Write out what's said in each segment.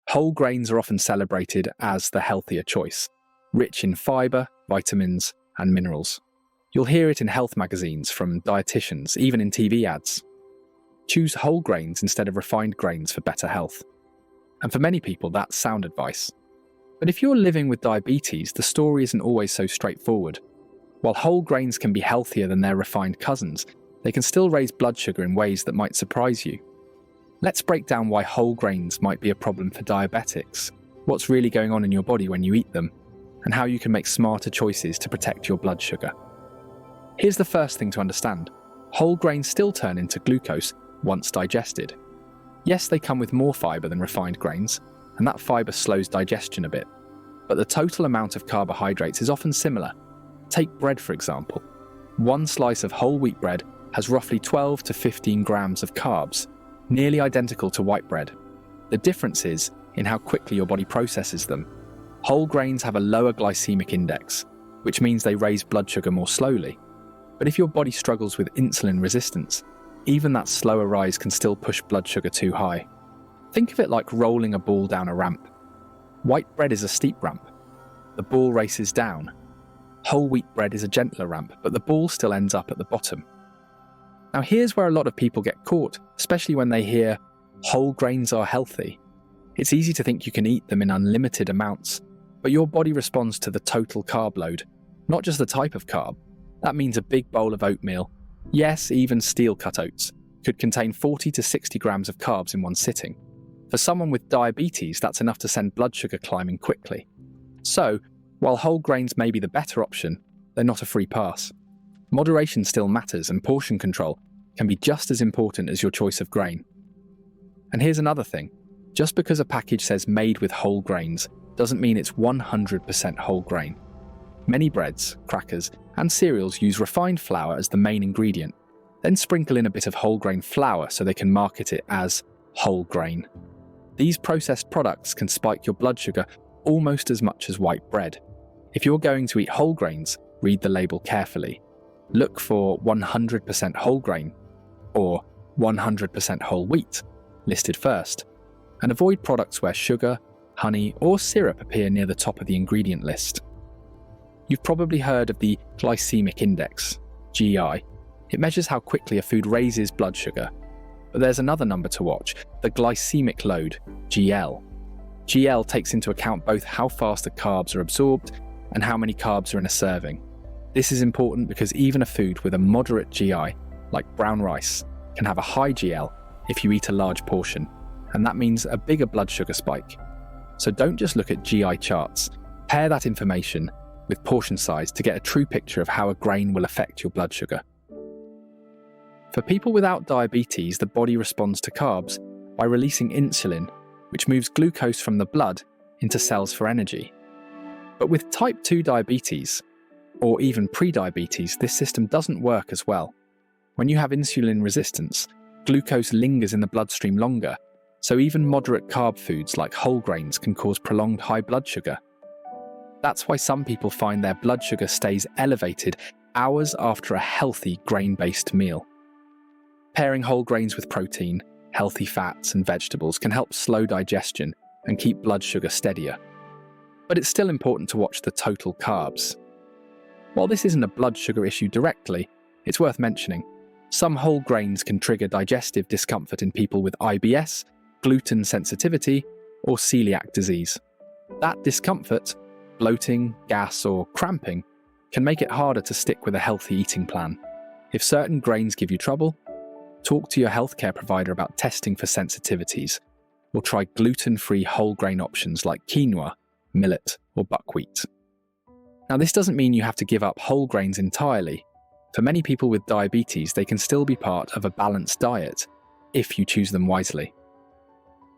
Whole grains are often celebrated as the healthier choice, rich in fiber, vitamins, and minerals. You'll hear it in health magazines, from dietitians, even in TV ads. Choose whole grains instead of refined grains for better health. And for many people, that's sound advice. But if you're living with diabetes, the story isn't always so straightforward. While whole grains can be healthier than their refined cousins, they can still raise blood sugar in ways that might surprise you. Let's break down why whole grains might be a problem for diabetics, what's really going on in your body when you eat them, and how you can make smarter choices to protect your blood sugar. Here's the first thing to understand. Whole grains still turn into glucose once digested. Yes, they come with more fiber than refined grains, and that fiber slows digestion a bit. But the total amount of carbohydrates is often similar. Take bread, for example. One slice of whole wheat bread has roughly 12 to 15 grams of carbs, nearly identical to white bread. The difference is in how quickly your body processes them. Whole grains have a lower glycemic index, which means they raise blood sugar more slowly. But if your body struggles with insulin resistance, even that slower rise can still push blood sugar too high. Think of it like rolling a ball down a ramp. White bread is a steep ramp. The ball races down. Whole wheat bread is a gentler ramp, but the ball still ends up at the bottom. Now here's where a lot of people get caught, especially when they hear whole grains are healthy. It's easy to think you can eat them in unlimited amounts, but your body responds to the total carb load, not just the type of carb. That means a big bowl of oatmeal, yes, even steel-cut oats, could contain 40 to 60 grams of carbs in one sitting. For someone with diabetes, that's enough to send blood sugar climbing quickly. So, while whole grains may be the better option, they're not a free pass. Moderation still matters, and portion control can be just as important as your choice of grain. And here's another thing. Just because a package says made with whole grains doesn't mean it's 100% whole grain. Many breads, crackers, and cereals use refined flour as the main ingredient, then sprinkle in a bit of whole grain flour so they can market it as whole grain. These processed products can spike your blood sugar almost as much as white bread. If you're going to eat whole grains, read the label carefully. Look for 100% whole grain or 100% whole wheat listed first, and avoid products where sugar, honey, or syrup appear near the top of the ingredient list. You've probably heard of the Glycemic Index, GI. It measures how quickly a food raises blood sugar. But there's another number to watch, the glycemic load, GL. GL takes into account both how fast the carbs are absorbed and how many carbs are in a serving. This is important because even a food with a moderate GI, like brown rice, can have a high GL if you eat a large portion, and that means a bigger blood sugar spike. So don't just look at GI charts. Pair that information with portion size to get a true picture of how a grain will affect your blood sugar. For people without diabetes, the body responds to carbs by releasing insulin, which moves glucose from the blood into cells for energy. But with type 2 diabetes, or even pre-diabetes, this system doesn't work as well. When you have insulin resistance, glucose lingers in the bloodstream longer, so even moderate carb foods like whole grains can cause prolonged high blood sugar. That's why some people find their blood sugar stays elevated hours after a healthy grain-based meal. Pairing whole grains with protein, healthy fats, and vegetables can help slow digestion and keep blood sugar steadier. But it's still important to watch the total carbs. While this isn't a blood sugar issue directly, it's worth mentioning. Some whole grains can trigger digestive discomfort in people with IBS, gluten sensitivity, or celiac disease. That discomfort, bloating, gas, or cramping, can make it harder to stick with a healthy eating plan. If certain grains give you trouble, talk to your healthcare provider about testing for sensitivities, or try gluten-free whole grain options like quinoa, millet, or buckwheat. Now, this doesn't mean you have to give up whole grains entirely. For many people with diabetes, they can still be part of a balanced diet, if you choose them wisely.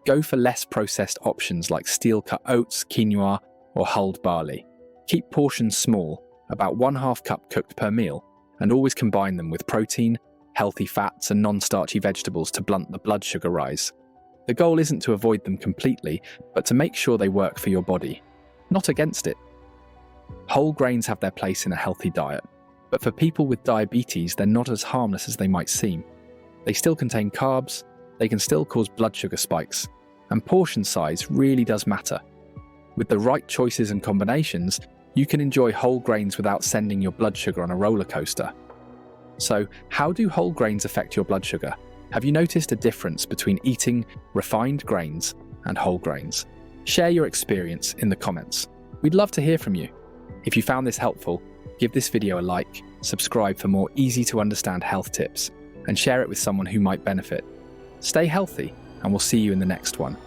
Go for less processed options like steel-cut oats, quinoa, or hulled barley. Keep portions small, about 1/2 cup cooked per meal, and always combine them with protein, healthy fats, and non-starchy vegetables to blunt the blood sugar rise. The goal isn't to avoid them completely, but to make sure they work for your body, not against it. Whole grains have their place in a healthy diet, but for people with diabetes, they're not as harmless as they might seem. They still contain carbs, they can still cause blood sugar spikes, and portion size really does matter. With the right choices and combinations, you can enjoy whole grains without sending your blood sugar on a roller coaster. So, how do whole grains affect your blood sugar? Have you noticed a difference between eating refined grains and whole grains? Share your experience in the comments. We'd love to hear from you. If you found this helpful, give this video a like, subscribe for more easy-to-understand health tips, and share it with someone who might benefit. Stay healthy, and we'll see you in the next one.